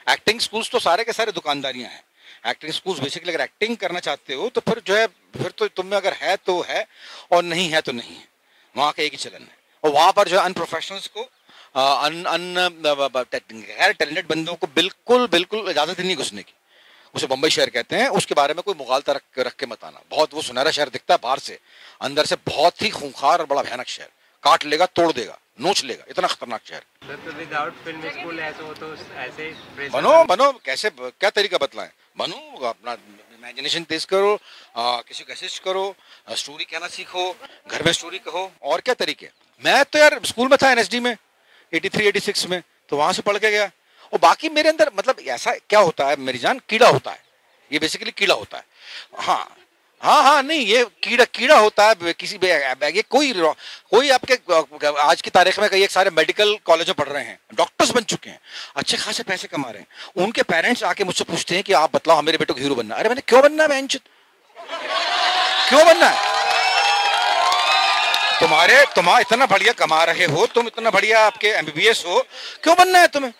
Acting schools तो सारे के सारे दुकानदारियां हैं। एक्टिंग स्कूल्स बेसिकली अगर एक्टिंग करना चाहते हो तो फिर जो है, फिर तो तुम में अगर है तो है और नहीं है तो नहीं है। वहाँ का एक ही चलन है। और वहाँ पर जो है अनप्रोफेशनल्स को, गैर टैलेंटेड बंदों को बिल्कुल बिल्कुल इजाजत ही नहीं घुसने की। उसे बम्बई शहर कहते हैं, उसके बारे में कोई मुगालता रख के मत आना। बहुत वो सुनहरा शहर दिखता है बाहर से, अंदर से बहुत ही खूंखार और बड़ा भयानक शहर। काट लेगा, तोड़ देगा, नोच लेगा, इतना खतरनाक शहर। तो विदाउट फिल्म स्कूल है तो ऐसे बनो कैसे, क्या तरीका बतलाएं? बनो, अपना इमेजिनेशन तेज करो, किसी को असिस्ट करो, स्टोरी कहना सीखो, घर में स्टोरी कहो, और क्या तरीके। मैं तो यार स्कूल में था एनएसडी में 83 86 में, तो वहां से पढ़ के गया। और बाकी मेरे अंदर मतलब ऐसा क्या होता है मेरी जान, कीड़ा होता है। ये बेसिकली कीड़ा होता है। हाँ हाँ हाँ, नहीं ये कीड़ा होता है किसी ये कोई आपके आज की तारीख में कई एक सारे मेडिकल कॉलेज में पढ़ रहे हैं, डॉक्टर्स बन चुके हैं, अच्छे खासे पैसे कमा रहे हैं। उनके पेरेंट्स आके मुझसे पूछते हैं कि आप बतलाओ मेरे बेटे को हीरो बनना। अरे मैंने क्यों बनना है बेंच, क्यों बनना है? तुम्हारा इतना बढ़िया कमा रहे हो, तुम इतना बढ़िया आपके एमबीबीएस हो, क्यों बनना है तुम्हें?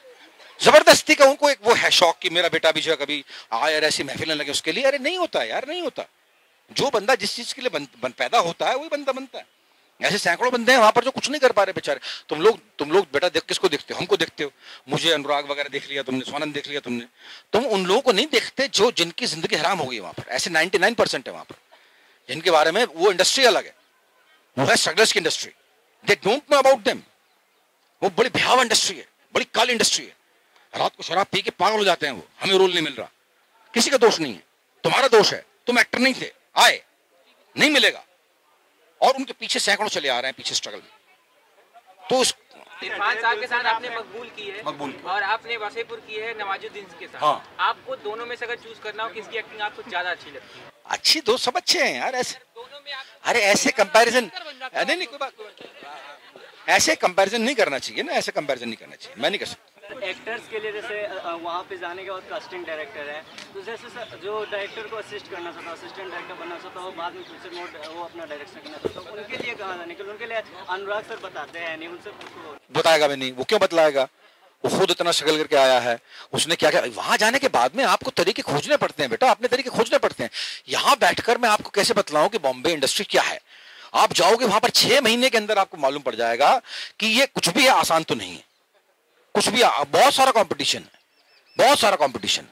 जबरदस्ती का उनको एक वो है शौक कि मेरा बेटा भी जो है कभी आए और ऐसी महफिल लगे उसके लिए। अरे नहीं होता यार, नहीं होता। जो बंदा जिस चीज के लिए पैदा होता है वही बंदा बनता है। ऐसे सैकड़ों बंदे हैं वहां पर जो कुछ नहीं कर पा रहे बेचारे। तुम लोग बेटा किसको देखते हो? हमको देखते हो। मुझे अनुराग वगैरह देख लिया तुमने, स्वानंद देख लिया तुमने। तुम उन लोगों को नहीं देखते जो जिनकी जिंदगी हराम हो गई वहां पर। ऐसे 99% है वहां पर जिनके बारे में वो इंडस्ट्री अलग है, वो है स्ट्रगलर्स की industry. They don't know about them. वो बड़ी भयावह इंडस्ट्री है, बड़ी काली इंडस्ट्री है। रात को शराब पी के पागल हो जाते हैं वो, हमें रोल नहीं मिल रहा। किसी का दोष नहीं है, तुम्हारा दोष है। तुम एक्टर नहीं थे, आए नहीं मिलेगा। और उनके पीछे सैकड़ों चले आ रहे हैं पीछे स्ट्रगल में। तो इरफान साहब के साथ आपने मकबूल की है, और आपने वसीपुर की है नवाजुद्दीन के साथ। हाँ। आपको दोनों में से अगर चूज करना हो किसकी एक्टिंग आपको ज्यादा अच्छी लगती है? अच्छी दो, सब अच्छे हैं यार। ऐसे दोनों में अरे ऐसे कंपैरिजन नहीं कोई बात, ऐसे कंपैरिजन नहीं करना चाहिए ना, ऐसे कंपैरिजन नहीं करना चाहिए। मैं नहीं कर सकता। एक्टर्स के लिए जैसे वहाँ पे जाने के बाद कास्टिंग डायरेक्टर है, तो जैसे जो डायरेक्टर को असिस्ट करना चाहता है, असिस्टेंट डायरेक्टर बनना चाहता है, और बाद में फिर से वो अपना डायरेक्शन करना चाहता है, उनके लिए कहाँ जाने के लिए? उनके लिए अनुराग सर बताते हैं नहीं, उनसे बताएगा भी नहीं। वो क्यों बतलाएगा? वो खुद इतना स्ट्रगल करके आया है, उसने क्या क्या। वहां जाने के बाद में आपको तरीके खोजने पड़ते हैं बेटा, अपने तरीके खोजने पड़ते हैं। यहाँ बैठकर मैं आपको कैसे बतलाऊं कि बॉम्बे इंडस्ट्री क्या है? आप जाओगे वहां पर 6 महीने के अंदर आपको मालूम पड़ जाएगा कि ये कुछ भी आसान तो नहीं है। कुछ भी, बहुत सारा कंपटीशन है, बहुत सारा कंपटीशन,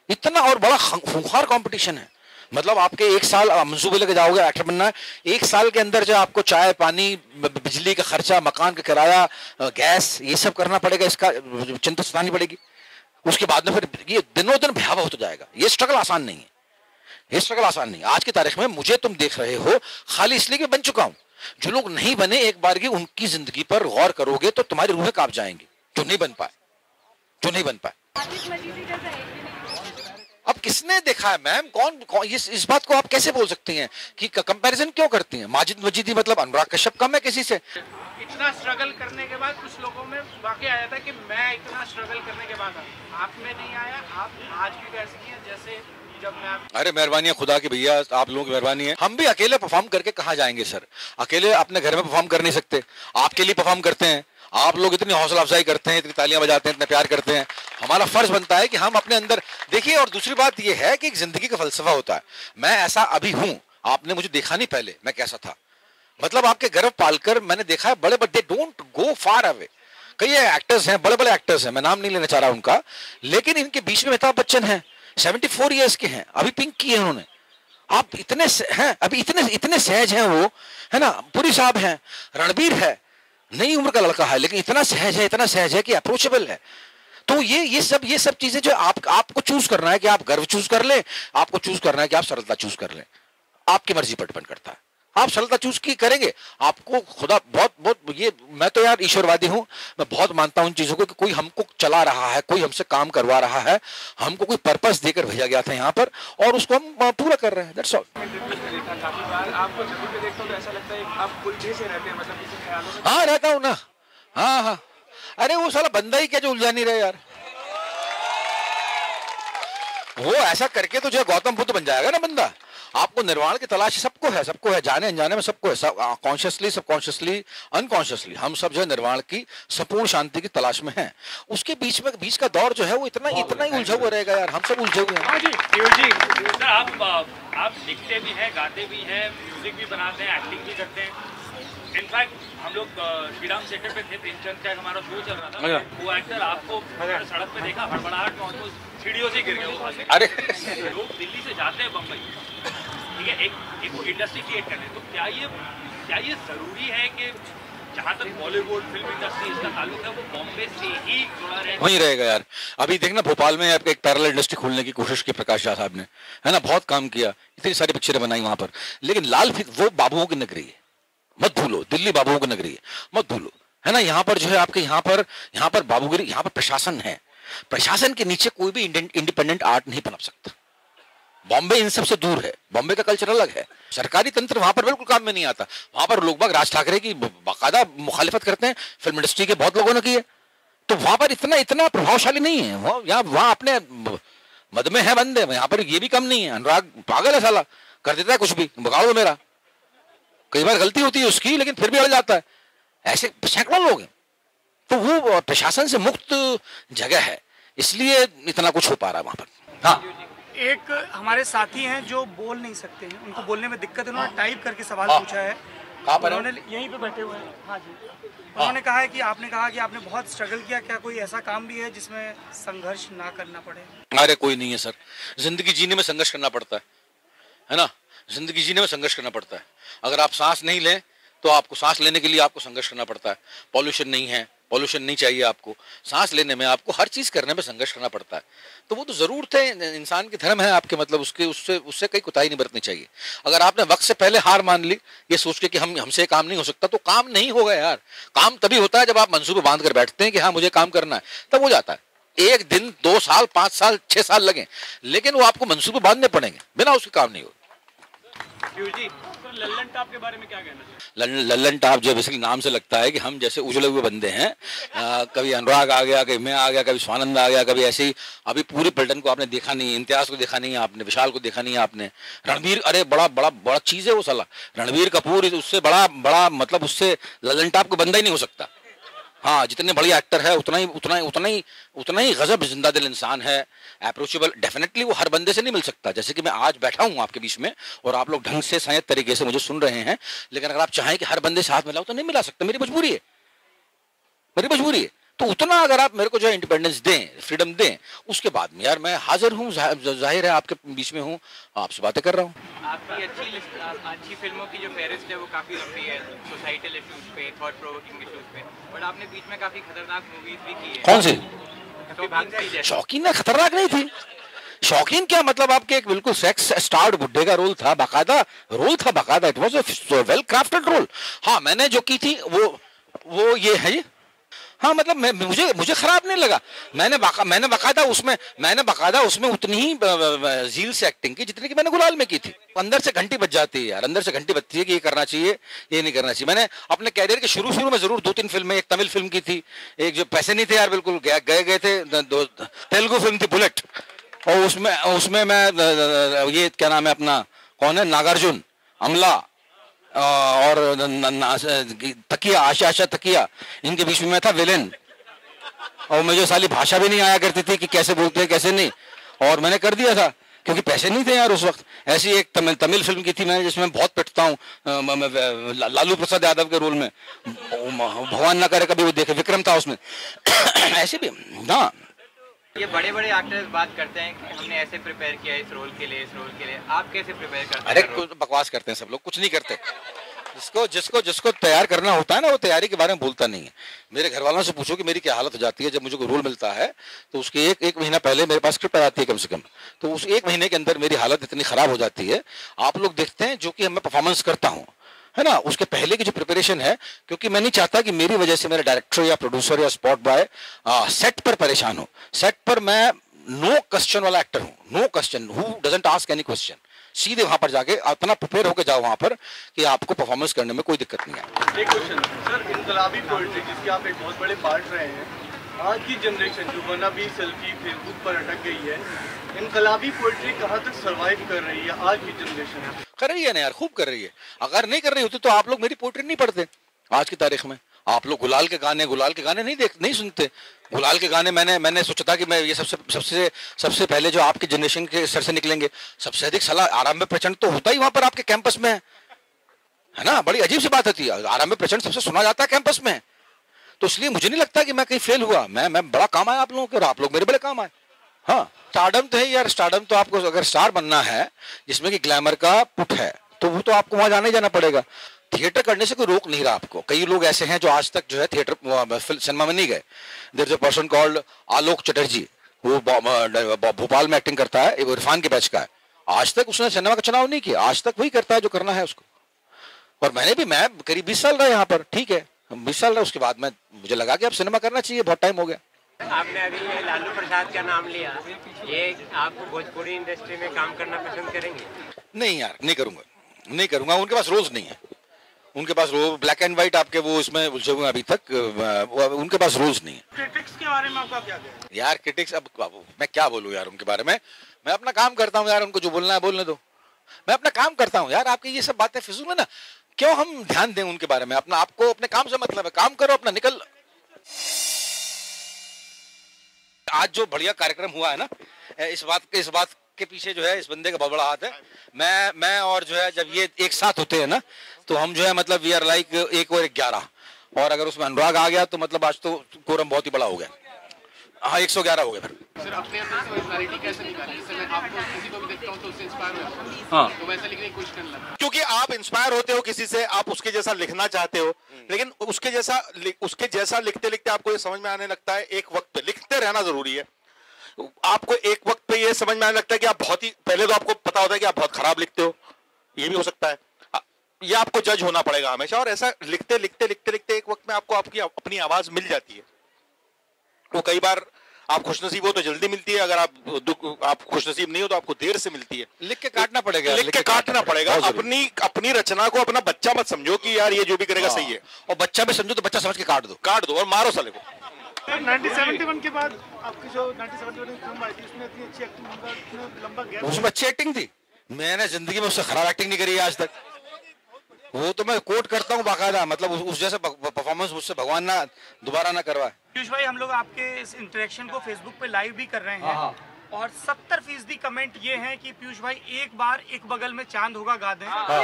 इतना और बड़ा खूंखार कंपटीशन है। मतलब आपके 1 साल मंसूबे लेके जाओगे एक्टर बनना है, 1 साल के अंदर जो आपको चाय पानी, बिजली का खर्चा, मकान का किराया, गैस, ये सब करना पड़ेगा, इसका चिंता सतानी पड़ेगी। उसके बाद में फिर ये दिनों दिन भयावह होता जाएगा। ये स्ट्रगल आसान नहीं है, ये स्ट्रगल आसान नहीं। आज की तारीख में मुझे तुम देख रहे हो खाली इसलिए कि बन चुका हूं। जो लोग नहीं बने, एक बार की उनकी जिंदगी पर गौर करोगे तो तुम्हारी रूहें कांप जाएंगी। जो नहीं बन पाए, जो नहीं बन पाए। अब किसने देखा है मैम? कौन इस बात को आप कैसे बोल सकती हैं कि कंपैरिजन क्यों करती हैं? माजिद मजीदी मतलब अनुराग कश्यप कम है किसी से? इतना स्ट्रगल करने के बाद कुछ लोगों में वाकई आया था कि मैं इतना स्ट्रगल करने के बाद आप में नहीं आया। आप आज भी वैसे हैं जैसे जब मैं। अरे मेहरबानी है खुदा की भैया, आप लोगों की मेहरबानी है। हम भी अकेले परफॉर्म करके कहाँ जाएंगे सर? अकेले अपने घर में परफॉर्म कर नहीं सकते, आपके लिए परफॉर्म करते हैं। आप लोग इतनी हौसला अफजाई करते हैं, इतनी तालियां बजाते हैं, इतना प्यार करते हैं। हमारा फर्ज बनता है कि हम अपने अंदर देखिए। और दूसरी बात यह है कि एक जिंदगी का फलसफा होता है। मैं ऐसा अभी हूं, आपने मुझे देखा नहीं पहले मैं कैसा था। मतलब आपके गर्भ पालकर मैंने देखा है बड़े बड़े डोंट गो फार अवे। कई एक्टर्स हैं, बड़े बड़े एक्टर्स हैं, मैं नाम नहीं लेना चाह रहा उनका, लेकिन इनके बीच में अमिताभ बच्चन है, 74 ईयर्स के हैं, अभी पिंक की है उन्होंने। आप इतने हैं, अभी इतने सहज हैं वो, है ना। पुरी साहब हैं, रणबीर है, नई उम्र का लड़का है, लेकिन इतना सहज है कि अप्रोचेबल है। तो ये सब चीजें जो आपको चूज करना है कि आप गर्व चूज कर ले, आपको चूज करना है कि आप सरलता चूज कर ले। आपकी मर्जी पर डिपेंड करता है। आप सरलता चूज की करेंगे, आपको खुदा बहुत ये, मैं तो यार ईश्वरवादी हूं, मैं बहुत मानता हूं उन चीजों को कि कोई हमको चला रहा है, कोई हमसे काम करवा रहा है, हमको कोई पर्पस देकर भेजा गया था यहाँ पर, और उसको हम पूरा कर रहे हैं। That's all. आपको जब भी देखता हूं तो ऐसा लगता है आप उलझे से रहते हैं, मतलब किसी ख्यालों में। हाँ रहता हूँ ना, हाँ। अरे वो साला बंदा ही क्या जो उलझा नहीं रहे यार। वो ऐसा करके तो जो गौतम बुद्ध बन जाएगा ना बंदा, आपको निर्वाण की तलाश सबको है, जाने अनजाने में सबको है, सब कॉन्शियसली, सबकॉन्शियसली, अनकॉन्शियसली हम सब जो है निर्वाण की संपूर्ण शांति की तलाश में हैं। उसके बीच का दौर जो है वो इतना ही उलझा हुआ रहेगा यार, हम सब उलझे हुए हैं। हाँ जी सर, आप लिखते भी हैं, गाते भी हैं, म्यूजिक भी बनाते हैं, एक्टिंग भी करते हैं। इनफैक्ट हम लोग श्रीराम सेक्टर पे थे, प्रेमचंद का हमारा शो चल रहा था, वो एक्टर आपको सड़क पे देखा, हड़बड़ाहट में ऑलमोस्ट सीढ़ियों से गिर गए वो। अरे लोग दिल्ली से जाते हैं बम्बई, ठीक है, एक इंडस्ट्री क्रिएट करने, तो क्या ये जरूरी है कि जहाँ तक बॉलीवुड फिल्म इंडस्ट्री इसका ताल्लुक है वो बॉम्बे से ही जुड़ा रहे? वहीं रहेगा यार। अभी देखना भोपाल में आपके एक पैरेलल इंडस्ट्री खोलने की कोशिश की प्रकाश झा साहब ने, है ना, बहुत काम किया, इतनी सारी पिक्चरें बनाई वहां पर, लेकिन लाल वो बाबुओं की नगरी है, मत भूलो, दिल्ली बाबुओं की नगरी है, मत भूलो, है ना। यहाँ पर जो है आपके यहाँ पर बाबूगिरी, यहाँ पर प्रशासन है, प्रशासन के नीचे कोई भी इंडिपेंडेंट आर्ट नहीं पनप सकता। बॉम्बे इन सब से दूर है, बॉम्बे का कल्चर अलग है, सरकारी तंत्र वहां पर बिल्कुल काम में नहीं आता। वहां पर लोग बाग राज ठाकरे की बाकायदा मुखालिफत करते हैं, फिल्म इंडस्ट्री के बहुत लोगों ने की है, तो वहां पर इतना प्रभावशाली नहीं है। वहां अपने मद में है बंदे, यहाँ पर ये भी कम नहीं है। अनुराग पागल है साला, कर देता है कुछ भी, बगाड़ो मेरा, कई बार गलती होती है उसकी, लेकिन फिर भी अड़ जाता है। ऐसे सैकड़ों लोग हैं, तो वो प्रशासन से मुक्त जगह है, इसलिए इतना कुछ हो पा रहा है वहां पर। हाँ, एक हमारे साथी हैं जो बोल नहीं सकते हैं, उनको बोलने में दिक्कत है, उन्होंने टाइप करके सवाल पूछा है। कहाँ पर? उन्होंने यहीं पे बैठे हुए हैं। हाँ जी, उन्होंने कहा है कि आपने कहा कि आपने बहुत स्ट्रगल किया, क्या कोई ऐसा काम भी है जिसमें संघर्ष ना करना पड़े? अरे कोई नहीं है सर, जिंदगी जीने में संघर्ष करना पड़ता है ना, जिंदगी जीने में संघर्ष करना पड़ता है। अगर आप सांस नहीं लें तो आपको सांस लेने के लिए आपको संघर्ष करना पड़ता है। पॉल्यूशन नहीं है, पॉल्यूशन नहीं चाहिए आपको, सांस लेने में आपको हर चीज करने में संघर्ष करना पड़ता है। तो वो तो जरूरत है, इंसान की धर्म है आपके, मतलब उससे कहीं कोताही नहीं बरतनी चाहिए। अगर आपने वक्त से पहले हार मान ली ये सोच के कि हमसे काम नहीं हो सकता, तो काम नहीं होगा यार। काम तभी होता है जब आप मंसूबे बांध कर बैठते हैं कि हाँ मुझे काम करना है, तब हो जाता है। 1 दिन 2 साल 5 साल 6 साल लगे, लेकिन वो आपको मंसूबे बांधने पड़ेंगे, बिना उसके काम नहीं होगा। लल्लन टॉप के बारे में क्या कहना चाहिए? लल्लन टॉप जो बेसिकली नाम से लगता है कि हम जैसे उजले हुए बंदे हैं, कभी अनुराग आ गया, कभी मैं आ गया, कभी स्वानंद आ गया, कभी ऐसे ही। अभी पूरी पलटन को आपने देखा नहीं, इम्तियाज को देखा नहीं है आपने, विशाल को देखा नहीं है आपने, रणबीर, अरे बड़ा चीज है वो साला, रणबीर कपूर, उससे बड़ा मतलब उससे लल्लन टॉप को बंदा ही नहीं हो सकता। हाँ, जितने बढ़िया एक्टर है उतना ही गजब जिंदा दिल इंसान है, अप्रोचेबल। डेफिनेटली वो हर बंदे से नहीं मिल सकता, जैसे कि मैं आज बैठा हूँ आपके बीच में और आप लोग ढंग से संयत तरीके से मुझे सुन रहे हैं, लेकिन अगर आप चाहें कि हर बंदे से हाथ मिलाओ तो नहीं मिला सकता, मेरी मजबूरी है। तो उतना अगर आप मेरे को जो है इंडिपेंडेंस दें, फ्रीडम दें, उसके बाद में यार मैं हाजिर हूँ, जाहिर है आपके बीच में हूँ, आपसे बातें कर रहा हूँ। आपकी अच्छी फिल्मों की जो फेहरिस्त है वो काफ़ी लंबी है, सोसाइटल इश्यूज पे, थॉट प्रोवोकिंग इश्यूज पे, बट आपने बीच में काफ़ी खतरनाक मूवीज भी की है। कौन सी? शौकीन है, खतरनाक नहीं थी। शौकीन क्या मतलब, आपके एक बिल्कुल सेक्स स्टार्ड बुड्ढे का रोल था, बाकायदा रोल था, बाकायदा, it was a well crafted role. हाँ, मैंने जो की थी वो ये है। हाँ, मतलब मुझे खराब नहीं लगा। मैंने बाकायदा उसमें उतनी ही जील से एक्टिंग की जितनी कि मैंने गुलाल में की थी। अंदर से घंटी बज जाती है यार, अंदर से घंटी बजती है कि ये करना चाहिए, ये नहीं करना चाहिए। मैंने अपने कैरियर के शुरू में जरूर 2-3 फिल्में, एक तमिल फिल्म की थी, एक जो पैसे नहीं थे यार, बिल्कुल गए थे, तेलुगु फिल्म थी बुलेट, और उसमें मैं ये क्या नाम है अपना, कौन है, नागार्जुन, अमला और तकिया, आशा तकिया, इनके बीच में मैं था विलेन, और मुझे साली भाषा भी नहीं आया करती थी कि कैसे बोलते हैं कैसे नहीं, और मैंने कर दिया था क्योंकि पैसे नहीं थे यार उस वक्त। ऐसी एक तमिल फिल्म की थी मैंने जिसमें बहुत पिटता हूँ, लालू प्रसाद यादव के रोल में, भगवान ना करे कभी वो देखे, विक्रम था उसमें। ऐसे भी हाँ, ये बड़े एक्टर्स बात करते हैं कि हमने ऐसे प्रिपेयर किया इस रोल के लिए, आप कैसे प्रिपेयर करते हैं? अरे बकवास करते हैं सब लोग, कुछ नहीं करते। जिसको तैयार करना होता है ना, वो तैयारी के बारे में बोलता नहीं है। मेरे घर वालों से पूछो कि मेरी क्या हालत हो जाती है जब मुझे कोई रोल मिलता है, तो उसके एक महीना पहले मेरे पास स्क्रिप्ट आ जाती है कम से कम, तो उस 1 महीने के अंदर मेरी हालत इतनी खराब हो जाती है। आप लोग देखते हैं जो कि मैं परफॉर्मेंस करता हूँ, है ना, उसके पहले की जो प्रिपरेशन है, क्योंकि मैं नहीं चाहता कि मेरी वजह से मेरा डायरेक्टर या प्रोड्यूसर या स्पॉट बॉय सेट पर परेशान हो। सेट पर मैं नो क्वेश्चन वाला एक्टर हूँ, no question, who doesn't ask any question. सीधे वहां पर जाके इतना प्रिपेयर होकर जाओ वहां पर कि आपको परफॉर्मेंस करने में कोई दिक्कत नहीं है। एक क्वेश्चन सर, इनकलाबी पोएट्री जिसके आप एक बहुत बड़े पार्ट रहे हैं, आज की जनरेशन जो wannabe सेल्फी फेसबुक पर अटक गई है, इनकलाबी पोइट्री कहाँ तक सरवाइव कर रही है आज की जनरेशन? कर रही है ना यार, खूब कर रही है। अगर नहीं कर रही होती तो आप लोग मेरी पोइट्री नहीं पढ़ते आज की तारीख में। आप लोग गुलाल के गाने नहीं सुनते। गुलाल के गाने मैंने सोचा था कि मैं ये सबसे पहले जो आपकी जनरेशन के सर से निकलेंगे। सबसे अधिक सलाह आरंभ प्रचंड तो होता ही वहां पर आपके कैंपस में है ना। बड़ी अजीब सी बात होती है, आरंभ प्रचंड सबसे सुना जाता है कैंपस में। तो इसलिए मुझे नहीं लगता कि मैं कहीं फेल हुआ। मैं बड़ा काम आया आप लोगों के, और आप लोग मेरे बड़े काम आए। हाँ, स्टारडम तो है यार। स्टारडम तो आपको अगर स्टार बनना है जिसमें कि ग्लैमर का पुट है तो वो तो आपको वहां जाना ही जाना पड़ेगा। थिएटर करने से कोई रोक नहीं रहा आपको। कई लोग ऐसे हैं जो आज तक जो है थिएटर सिनेमा में नहीं गए। There is a person called Alok Chatterjee, वो भोपाल में एक्टिंग करता है, इरफान के बैच का है। आज तक उसने सिनेमा का चुनाव नहीं किया। आज तक वही करता है जो करना है उसको। और मैं करीब 20 साल रहा यहाँ पर, ठीक है, 20 साल रहा। उसके बाद मुझे लगा कि अब सिनेमा करना चाहिए, बहुत टाइम हो गया। आपने अभी ये लालू प्रसाद का नाम लिया, ये आप भोजपुरी इंडस्ट्री में काम करना पसंद करेंगे? नहीं यार, नहीं करूंगा। उनके पास रोज नहीं है। उनके पास रोज ब्लैक एंड व्हाइट आपके वो इसमें उलझे हुए अभी तक, उनके पास रोज नहीं है। क्रिटिक्स के बारे में आपका क्या कहना है? यार क्रिटिक्स, अब मैं क्या बोलूं यार उनके बारे में। मैं अपना काम करता हूँ यार, उनको जो बोलना है बोलने दो। मैं अपना काम करता हूँ यार। आपकी ये सब बातें फिजूल है ना, क्यों हम ध्यान दें उनके बारे में। आपको अपने काम से मतलब है, काम करो अपना, निकल। आज जो बढ़िया कार्यक्रम हुआ है ना, इस बात के पीछे जो है इस बंदे का बहुत बड़ा हाथ है। मैं और जो है जब ये एक साथ होते हैं ना तो हम जो है मतलब वी आर लाइक 1 और 11, और अगर उसमें अनुराग आ गया तो मतलब आज तो कोरम बहुत ही बड़ा हो गया। हाँ, 111 हो गए फिर। सर, अपने अंदर से ओरिजिनलिटी कैसे निकाली? जैसे मैं आपको किसी को भी देखता हूँ तो उससे इंस्पायर हो जाता हूँ। हाँ, तो वैसे लिखने की कोशिश करने लगा। क्योंकि आप इंस्पायर होते हो किसी से, आप उसके जैसा लिखना चाहते हो, लेकिन उसके जैसा लिखते लिखते आपको ये समझ में आने लगता है, एक वक्त पे लिखते रहना जरूरी है। आपको एक वक्त पे ये समझ में आने लगता है कि आप बहुत ही, पहले तो आपको पता होता है कि आप बहुत खराब लिखते हो, ये भी हो सकता है। ये आपको जज होना पड़ेगा हमेशा, और ऐसा लिखते एक वक्त में आपको आपकी अपनी आवाज मिल जाती है। वो कई बार आप खुशनसीब हो तो जल्दी मिलती है, अगर आप खुशनसीब नहीं हो तो आपको देर से मिलती है। लिख के काटना पड़ेगा, अपनी रचना को अपना बच्चा मत समझो कि यार ये जो भी करेगा सही है, और बच्चा भी समझो तो बच्चा समझ के काट दो और मारो साले को। 1971 के बाद आपकी जो 1971 की फिल्म आई थी उसमें इतनी अच्छी एक्टिंग होगा, इतना लंबा गैप। उसमें अच्छी एक्टिंग थी। मैंने जिंदगी में उससे खराब एक्टिंग नहीं करी है आज तक। वो तो मैं कोट करता हूँ बाकायदा, मतलब उस जैसा परफॉर्मेंस मुझसे भगवान ना दोबारा ना करवाए। पीयूष भाई, हम लोग आपके इस इंटरेक्शन को फेसबुक पे लाइव भी कर रहे हैं, और 70% कमेंट ये हैं कि पीयूष भाई एक बार एक बगल में चांद होगा गा दें। हाँ।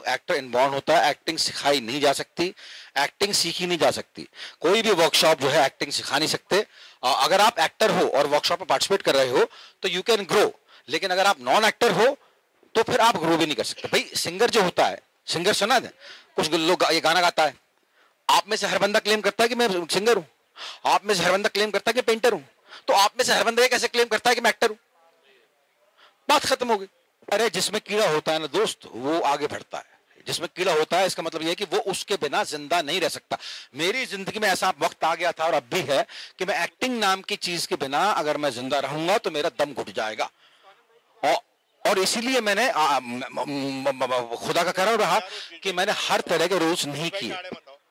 एक्टर इनबॉर्न होता है, एक्टिंग सिखाई नहीं जा सकती, एक्टिंग सीखी नहीं जा सकती। कोई भी वर्कशॉप जो है एक्टिंग सिखा नहीं सकते। अगर आप एक्टर हो और वर्कशॉप में पार्टिसिपेट कर रहे हो तो यू कैन ग्रो, लेकिन अगर आप नॉन एक्टर हो तो फिर आप ग्रो भी नहीं कर सकते। भाई सिंगर जो होता है, सिंगर सुना है, कुछ लोग ये गाना गाता है, आप में से हर बंदा क्लेम करता है कि मैं सिंगर हूं, आप में से हर बंदा क्लेम करता है कि पेंटर हूं, तो आप में से हर बंदा ये कैसे क्लेम करता है कि मैं एक्टर हूं? बात खत्म हो गई। अरे जिसमें कीड़ा होता है ना दोस्त, वो आगे बढ़ता है। जिसमें कीड़ा होता है इसका मतलब यह है कि वो उसके बिना जिंदा नहीं रह सकता। मेरी जिंदगी में ऐसा वक्त आ गया था और अब भी है कि मैं एक्टिंग नाम की चीज के बिना अगर मैं जिंदा रहूंगा तो मेरा दम घुट जाएगा। और इसीलिए मैंने खुदा का करम रहा कि मैंने हर तरह के रोल्स नहीं किए।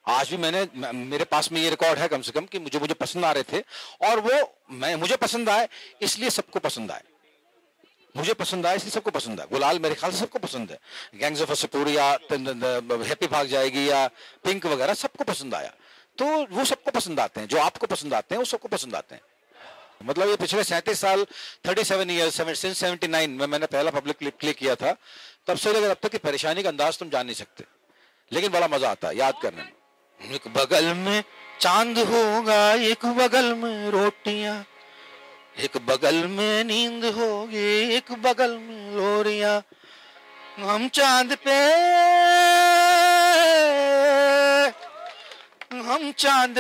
आज भी मेरे पास में ये रिकॉर्ड है कम से कम कि मुझे पसंद आ रहे थे, और वो मुझे पसंद आए इसलिए सबको पसंद आए। मुझे पसंद आया इसलिए सबको पसंद है। गुलाल मेरे ख्याल से सबको पसंद है, गैंग्स ऑफ वासेपुर या हैप्पी भाग जाएगी या पिंक वगैरह सबको पसंद आया। तो वो सबको पसंद आते हैं, जो आपको पसंद आते हैं वो सबको पसंद आते हैं। मतलब ये पिछले 37 साल 37 ईयर्स सिंस 79 में मैंने पहला पब्लिक क्लिक किया था, तब से लेकर अब तक की परेशानी का अंदाज तुम जान नहीं सकते, लेकिन बड़ा मजा आता है याद करने में। एक बगल में चांद होगा, एक बगल में रोटियां, एक बगल में नींद होगी, एक बगल में लोरियां। हम चांद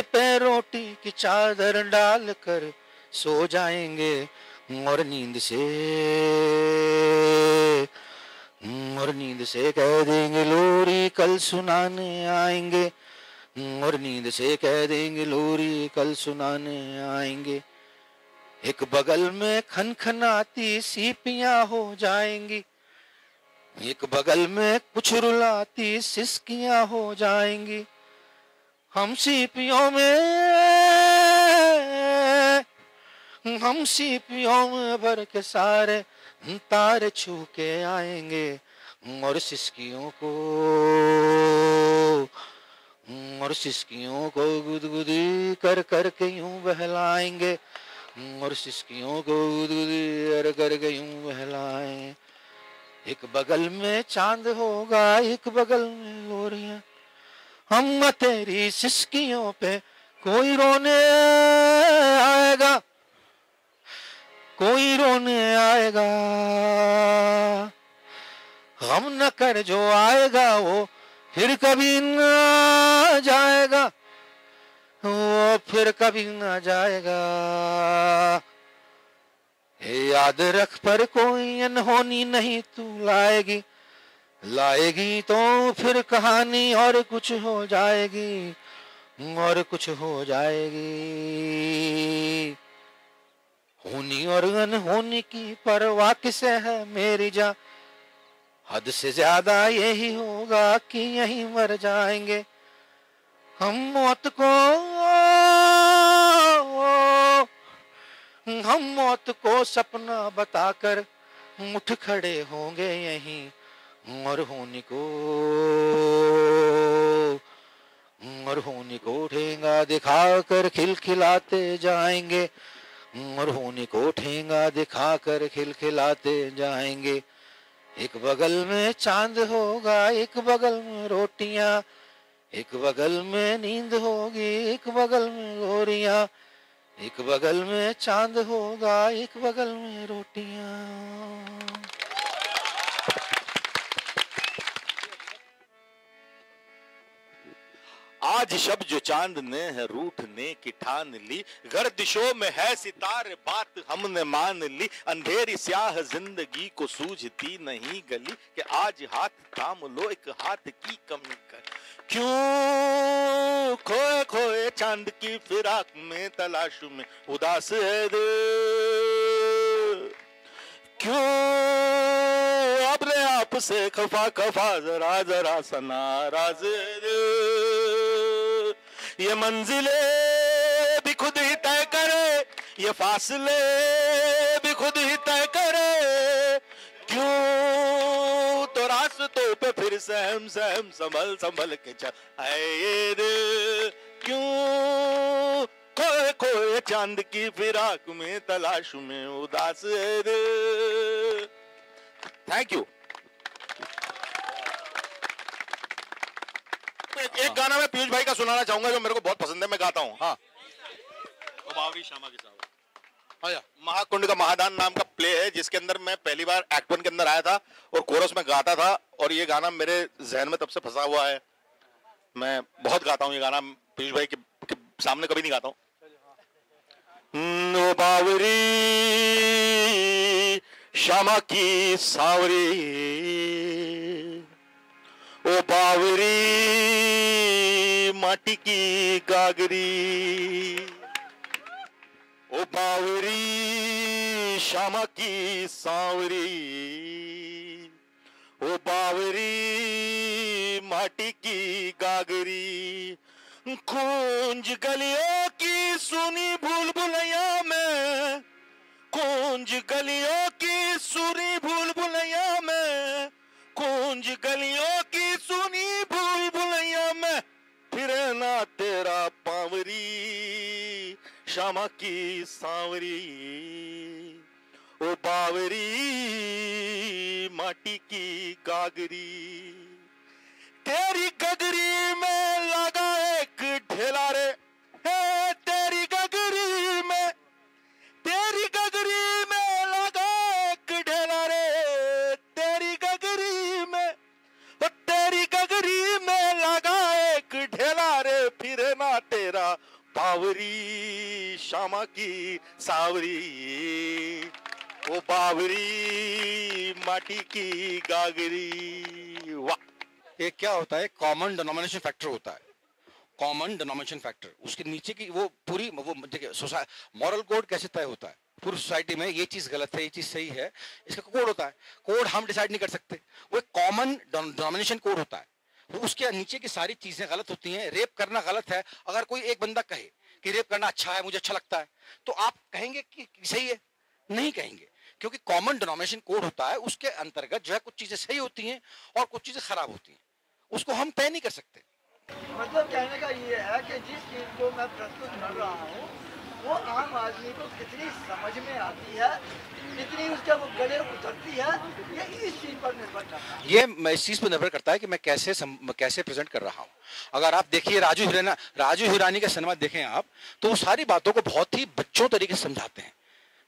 पे रोटी की चादर डालकर सो जाएंगे, और नींद से कह देंगे लोरी कल सुनाने आएंगे, और नींद से कह देंगे लोरी कल सुनाने आएंगे। एक बगल में खनखनाती सीपियां हो जाएंगी, एक बगल में कुछ रुलाती सिसकियां हो जाएंगी। हम सीपियों में भर के सारे तारे छू के आएंगे और सिसकियों को गुदगुदी कर कर के यूं बहलाएंगे और सिसकियों को गुदगुदी कर कर के यूं बहलाएं। एक बगल में चांद होगा, एक बगल में गोरियां, हम तेरी सिसकियों पे कोई रोने आएगा, कोई रोने आएगा। गम न कर जो आएगा वो फिर कभी न जाएगा, वो फिर कभी न जाएगा। याद रख पर कोई अनहोनी नहीं तू लाएगी तो फिर कहानी और कुछ हो जाएगी, और कुछ हो जाएगी। होनी और अनहोनी की परवाह किसे है मेरी जान, हद से ज्यादा यही होगा कि यहीं मर जाएंगे। हम मौत को सपना बताकर उठ खड़े होंगे यहीं, और होनी को ठेंगा दिखाकर खिलखिलाते जाएंगे, और होनी को ठेंगा दिखाकर खिलखिलाते जाएंगे। एक बगल में चांद होगा, एक बगल में रोटियां, एक बगल में नींद होगी, एक बगल में गोरियां, एक बगल में चांद होगा, एक बगल में रोटियां। आज शब जो चांद ने है रूठने की ठान ली, गर्दिशों में है सितारे बात हमने मान ली। अंधेरी स्याह जिंदगी को सूझती नहीं गली, कि आज हाथ थाम लो एक हाथ की कमी कर। क्यों खोए खोए चांद की फिराक में तलाश में उदास है दिल, क्यों अपने आप से खफा खफा जरा जरा सा नाराज है दिल। ये मंजिले भी खुद ही तय करे, ये फासले भी खुद ही तय करे। क्यों तो रास्तों पे फिर सहम सहम संभल संभल के चल आए दिल। क्यों खोए खोए चांद की फिराक में तलाश में उदास है दिल। Thank you. एक गाना मैं पीयूष भाई का सुनाना चाहूंगा जो मेरे को बहुत पसंद है, मैं गाता हूँ। हाँ, बावरी श्यामा के साथ महाकुंड का महादान नाम का प्ले है, जिसके अंदर मैं पहली बार एक्ट 1 के अंदर आया था और कोरस में गाता था, और ये गाना मेरे जहन में तब से फंसा हुआ है। मैं बहुत गाता हूँ ये गाना, पीयूष भाई के सामने कभी नहीं गाता हूँ। ओ बावरी श्यामा की सावरी, ओ बावरी माटी की गागरी, ओ बावरी श्यामा की सांवरी, ओ बावरी माटी की गागरी। खूंज गलियों की सुनी भूल भुलैया में, खूंज गलियों की सुनी भूल भुलैया में, खूंज गलियों की सुनी भूल भुलैया में, फिरे ना तेरा पावरी श्यामा की सांवरी, ओ बावरी माटी की गागरी। तेरी गगरी में लगा एक ढेला रे, है तेरी गगरी में, तेरी गगरी में लगा एक ढेला रे, तेरी गगरी में, ओ तेरी गगरी में लगा एक ढेला रे, फिर ना तेरा बावरी श्यामा की सावरी, ओ बावरी माटी की गागरी। वाह! ये क्या होता है, कॉमन डिनोमिनेशन फैक्टर होता है। कॉमन डिनोमिनेशन फैक्टर, उसके नीचे की वो पूरी वो देखिए मॉरल कोड कैसे तय होता है पूरी सोसाइटी में, ये चीज गलत है, ये चीज सही है, इसका कोड होता है। कोड हम डिसाइड नहीं कर सकते, वो एक कॉमन डिनोमिनेशन कोड होता है। वो उसके नीचे की सारी चीजें गलत होती हैं। रेप करना गलत है। अगर कोई एक बंदा कहे कि रेप करना अच्छा है, मुझे अच्छा लगता है, तो आप कहेंगे कि सही है? नहीं कहेंगे, क्योंकि कॉमन डिनोमिनेशन कोड होता है, उसके अंतर्गत जो है कुछ चीजें सही होती हैं और कुछ चीजें खराब होती हैं, उसको हम तय नहीं कर सकते। मतलब कहने का ये है कि जिस चीज को मैं प्रस्तुत कर रहा हूँ वो आम आदमी को कितनी समझ में आती है, कितनी उसके वो गले उतरती है, ये इस चीज पर निर्भर करता है। ये इस चीज पर निर्भर करता है कि मैं कैसे प्रेजेंट कर रहा हूँ। अगर आप देखिए राजू हिरानी का सिनेमा देखें आप, तो वो सारी बातों को बहुत ही बच्चों तरीके से समझाते हैं।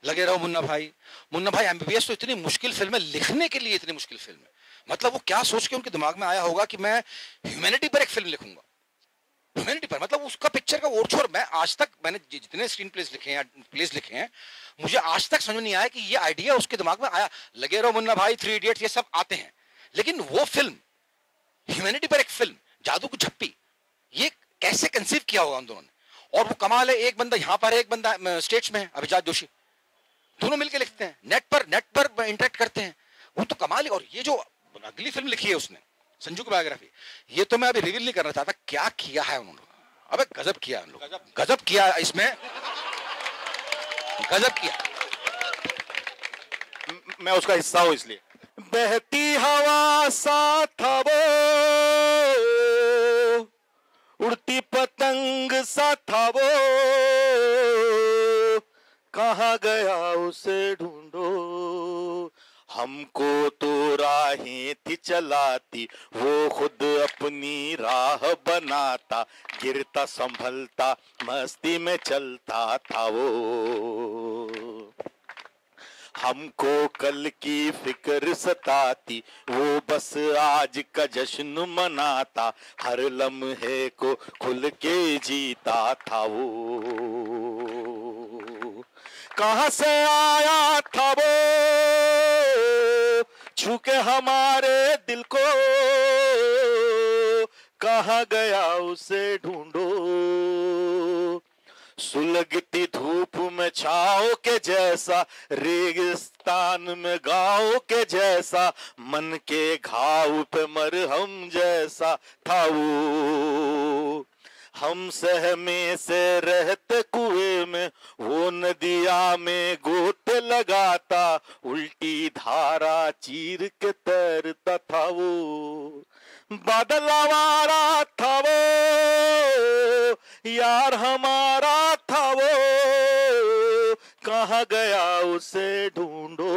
लगे रहो मुन्ना भाई एमबीबीएस तो इतनी मुश्किल फिल्म है, लिखने के लिए इतनी मुश्किल फिल्म है। मतलब वो क्या सोच के उनके दिमाग में आया होगा कि मैं ह्यूमैनिटी पर एक फिल्म लिखूंगा। ह्यूमैनिटी पर मतलब उसका पिक्चर का ओर-छोर, मैं आज तक मैंने जितने स्क्रीन प्लेस लिखे हैं, मुझे आज तक समझ नहीं आया कि ये आइडिया उसके दिमाग में आया। लगे रहो मुन्ना भाई, 3 इडियट्स, ये सब आते हैं, लेकिन वो फिल्म ह्यूमैनिटी पर एक फिल्म, जादू की झप्पी, ये कैसे कंसीव किया होगा उन दोनों ने। और वो कमाल है, एक बंदा यहाँ पर है, एक बंदा स्टेट्स में है, अभिजात जोशी, दोनों मिलकर लिखते हैं, नेट पर इंटरेक्ट करते हैं, वो तो कमाल है। और ये जो अगली फिल्म लिखी है उसने, संजू की बायोग्राफी, ये तो मैं अभी रिवील नहीं करना चाहता क्या किया है उन्होंने। अबे गजब किया उन लोग, गजब किया इसमें, गजब किया। मैं उसका हिस्सा हूं इसलिए। बहती हवा सा था वो, उड़ती पतंग सा था वो, कहाँ गया उसे ढूंढो। हमको तो राहें थी चलाती, वो खुद अपनी राह बनाता, गिरता संभलता मस्ती में चलता था वो। हमको कल की फिक्र सताती, वो बस आज का जश्न मनाता, हर लम्हे को खुल के जीता था वो। कहाँ से आया था वो, छू के हमारे दिल को, कहाँ गया उसे ढूंढो। सुलगती धूप में छाओ के जैसा, रेगिस्तान में गाँव के जैसा, मन के घाव पे मरहम जैसा था वो। हम सहमे से रहते कुएं में, वो नदिया में गोते लगाता, उल्टी धारा चीर के तैरता था वो। बादल आवारा था वो, यार हमारा था वो, कहाँ गया उसे ढूंढो।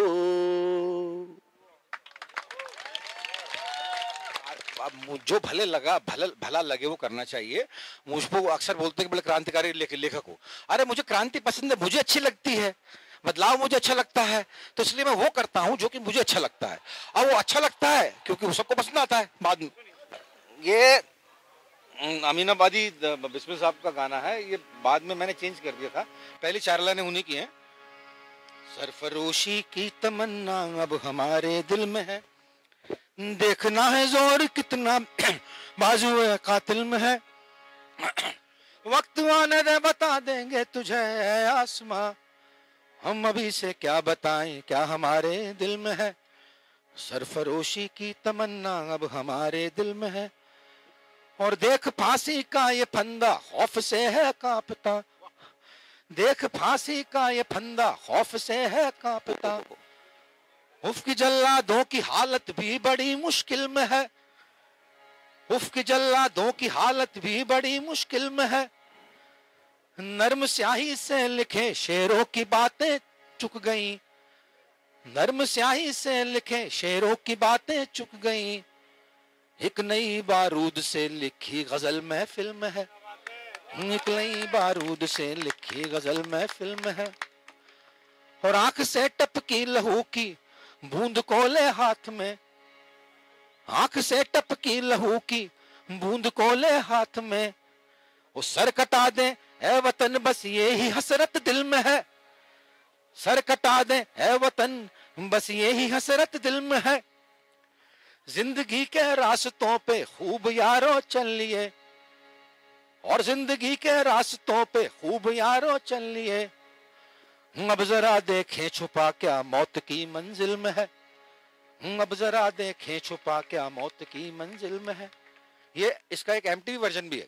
जो भला लगे वो करना चाहिए। मुझको अक्सर बोलते हैं कि बड़े क्रांतिकारी लेखक हो। अरे मुझे क्रांति पसंद है, मुझे अच्छी लगती है, बदलाव मुझे अच्छा लगता है, तो इसलिए मैं वो करता हूं जो कि मुझे अच्छा लगता है। और वो अच्छा लगता है क्योंकि वो सबको पसंद आता है। बाद में ये अमीनाबादी बिस्मिल साहब का गाना है, ये बाद में मैंने चेंज कर दिया था, पहली 4 लाइनें उन्हीं की हैं। सरफरोशी की तमन्ना अब हमारे दिल में है, देखना है जोर कितना बाजू कातिल में है, वक्त आने दे बता देंगे तुझे आसमां, हम अभी से क्या बताएं क्या हमारे दिल में है। सरफरोशी की तमन्ना अब हमारे दिल में है, और देख फांसी का ये फंदा खौफ से है कांपता, देख फांसी का ये फंदा खौफ से है कांपता, उफ की जल्लादों की हालत भी बड़ी मुश्किल में है, उफ की जल्लादों की हालत भी बड़ी मुश्किल में है, नर्म स्याही से लिखे शेरों की बातें चुक गई, नर्म स्याही से लिखे शेरों की बातें चुक गई, एक नई बारूद से लिखी गजल महफिल में है, एक नई बारूद से लिखी गजल महफिल में है, और आंख से टपकी लहू की बूंद को ले हाथ में, आंख से टपकी लहू की बूंद को ले हाथ में, वो सर कटा दे ए वतन बस ये ही हसरत दिल में है, सर कटा दे ए वतन बस ये ही हसरत दिल में है, जिंदगी के रास्तों पे खूब यारों चल लिए, और जिंदगी के रास्तों पे खूब यारों चल लिए, अब जरा देखें छुपा क्या मौत की मंजिल में है, अब जरा देखें छुपा क्या मौत की मंजिल में है, ये इसका एक MTV वर्जन भी है।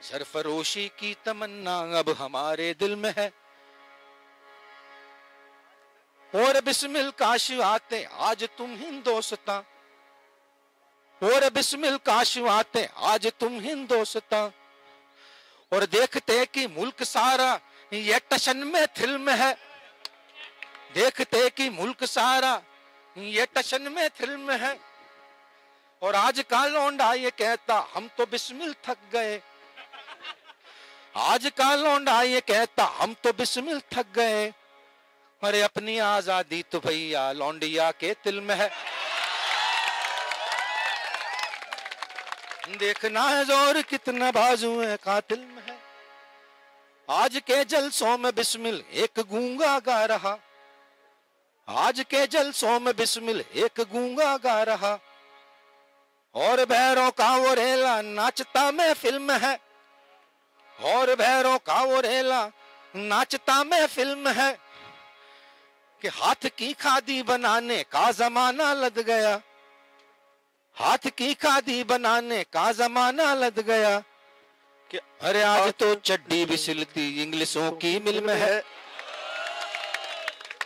सरफरोशी की तमन्ना अब हमारे दिल में है, और बिस्मिल काश आते आज तुम हिंदोस्तां, और बिस्मिल काश आते आज तुम हिंदोस्तां, और देखते कि मुल्क सारा ये टशन में थ्रिल में है, देखते कि मुल्क सारा ये टशन में थ्रिल में है, और आज का लौंडा ये कहता हम तो बिस्मिल थक गए, आज का लौंडा ये कहता हम तो बिस्मिल थक गए, अरे अपनी आजादी तो भैया लौंडिया के दिल में है, देखना है जोर कितना बाजू है कातिल में है, आज के जलसों में बिस्मिल एक गूंगा गा रहा, आज के जलसों में बिस्मिल एक गूंगा गा रहा, और भैरों का वो रेला नाचता महफिल में है, और भैरों का वो रेला नाचता महफिल में है, कि हाथ की खादी बनाने का जमाना लद गया, हाथ की खादी बनाने का जमाना लद गया, कि अरे आज तो चड्डी भी सिलती इंग्लिशों की मिल में है,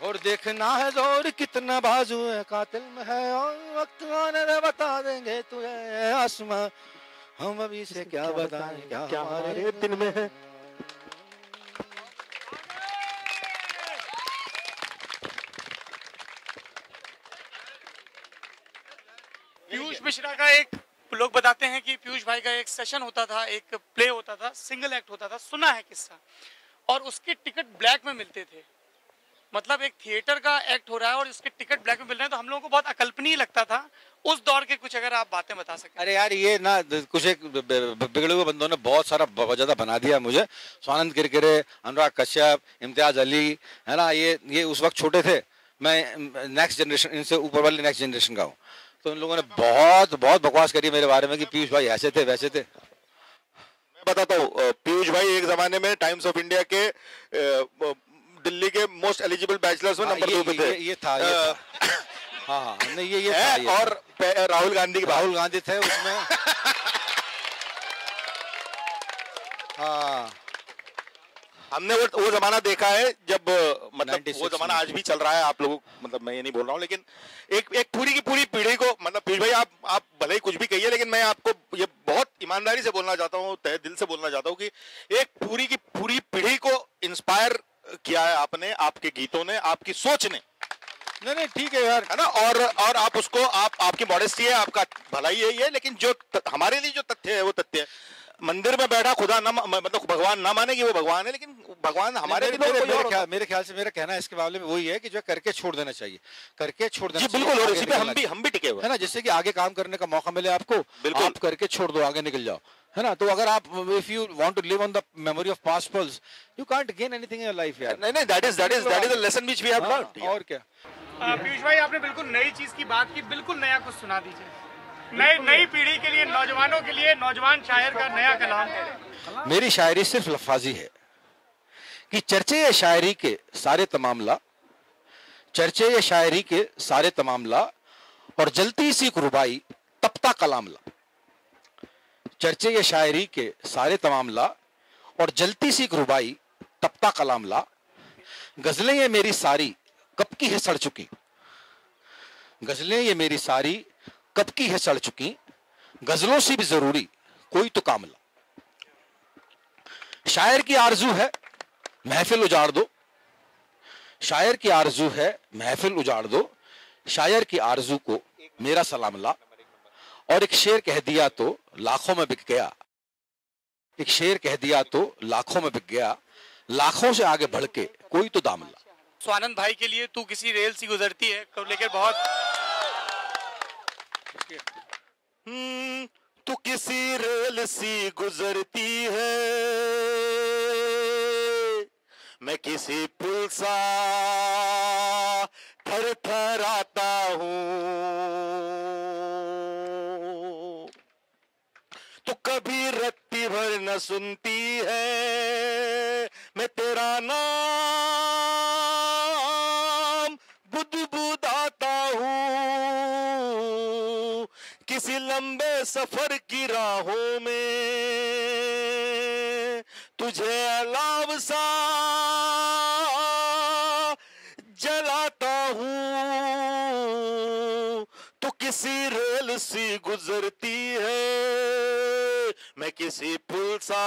और देखना है जोर कितना बाजू है कातिल में है, और वक्त आने दे बता देंगे तुझे आसमां, हम अभी से क्या बताएं क्या हमारे दिल में है। पीयूष मिश्रा का एक, लोग बताते हैं कि पीयूष भाई का एक सेशन होता था, एक प्ले होता था, सिंगल एक्ट होता था, सुना है किस्सा, और उसके टिकट ब्लैक में मिलते थे, मतलब एक थिएटर का एक्ट हो रहा है और इसके टिकट ब्लैक में मिल रहे हैं, तो हम लोगों को बहुत अकल्पनीय लगता था उस दौर के, कुछ अगर आप बातें बता सकें। अरे यार ये ना कुछ एक बिगड़े हुए बंदों ने बहुत सारा बहुत ज्यादा बना दिया मुझे, स्वानंद किरकिरे, अनुराग कश्यप, इम्तियाज अली, है ना, ये उस वक्त छोटे थे, मैं नेक्स्ट जनरेशन, इनसे ऊपर वाली नेक्स्ट जनरेशन का हूँ, तो उन लोगों ने बहुत बहुत बकवास करी मेरे बारे में कि पीयूष भाई ऐसे थे वैसे थे। मैं बताता हूँ, पीयूष भाई एक जमाने में टाइम्स ऑफ इंडिया के दिल्ली के मोस्ट एलिजिबल बैचलर्स में नंबर 2 पे थे। ये था हाँ नहीं ये था, ये और राहुल गांधी थे उसमें हाँ हमने वो जमाना देखा है जब मतलब वो जमाना आज भी चल रहा है, आप लोगों मतलब मैं ये नहीं बोल रहा हूँ, लेकिन एक पूरी की पूरी पीढ़ी को, मतलब पीयूष भाई आप भले ही कुछ भी कहिए, लेकिन मैं आपको ये बहुत ईमानदारी से बोलना चाहता हूँ, तहे दिल से बोलना चाहता हूँ कि एक पूरी की पूरी पीढ़ी को इंस्पायर किया है आपने, आपके गीतों ने, आपकी सोच ने। नहीं ठीक है यार, है ना, और आप उसको आपकी मॉडेस्टी है, आपका भलाई है ये, लेकिन जो हमारे लिए जो तथ्य है वो तथ्य है। मंदिर में बैठा खुदा ना मतलब भगवान ना माने कि वो भगवान है, लेकिन भगवान हमारे मेरे ख्याल से मेरा कहना इसके मामले में वही है कि जो करके छोड़ देना चाहिए, करके छोड़ देना चाहिए। बिल्कुल, और इसी पे हम भी टिके हुए है ना, जिससे कि आगे काम करने का मौका मिले आपको, बिल्कुल आप करके छोड़ दो, आगे निकल जाओ, है ना। तो अगर आप if you want to live on the memory of past pulse, you can't gain anything in your life यार। नहीं, that is the lesson which we have learned. और क्या। पीयूष भाई आपने बिल्कुल नई चीज की बात की, बिल्कुल नया कुछ सुना दीजिए, नई पीढ़ी के लिए, नौजवानों के लिए, नौजवान शायर का नया कलाम। मेरी शायरी सिर्फ लफ्ज़ी है कि चर्चे ये शायरी के सारे तमाम ला, चर्चे ये शायरी के सारे तमाम ला, और जलती सी रुबाई तपता कलाम ला। चर्चे ये शायरी के सारे तमाम ला, और जलती सी रुबाई तपता कलाम ला। गजलें ये मेरी सारी कब की है सड़ चुकी, गजलें ये मेरी सारी कब की है सड़ चुकी, गजलों से भी जरूरी कोई तो काम ला। शायर की आरजू है महफिल उजाड़ दो, शायर की आरजू है महफिल उजाड़ दो, शायर की आरजू को मेरा सलाम ला। और एक शेर कह दिया तो लाखों में बिक गया, एक शेर कह दिया तो लाखों में बिक गया, लाखों से आगे बढ़ के कोई तो दाम ला। स्वानंद भाई के लिए तू किसी रेल सी गुजरती है को लेकर बहुत तू किसी रेल सी गुजरती है, मैं किसी पुल सा थरथराता हूँ। तू कभी रत्ती भर न सुनती है, मैं तेरा नाम बुदबुदाता हूँ। किसी लंबे सफर की राहों में तुझे अलाव सा जलाता हूं, तो किसी रेल सी गुजरती है, मैं किसी पुल सा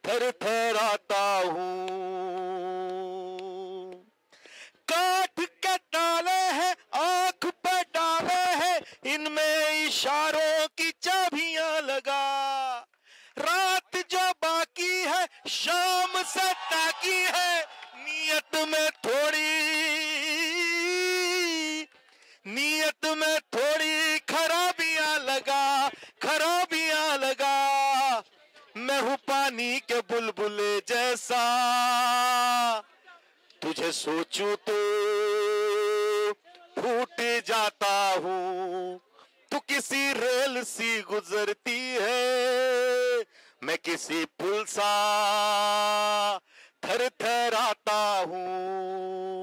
थरथराता हूं। काट के डाले हैं, आंख पे डाले हैं, इनमें इशारों की चाबियां लगा। रात जो बाकी है शाम से ताकी है, नीयत में थोड़ी खराबियां लगा। मैं हूं पानी के बुलबुले जैसा, तुझे सोचूं तो फूट जाता हूं। तू किसी रेल सी गुजरती है, मैं किसी पुल सा थरथराता हूं।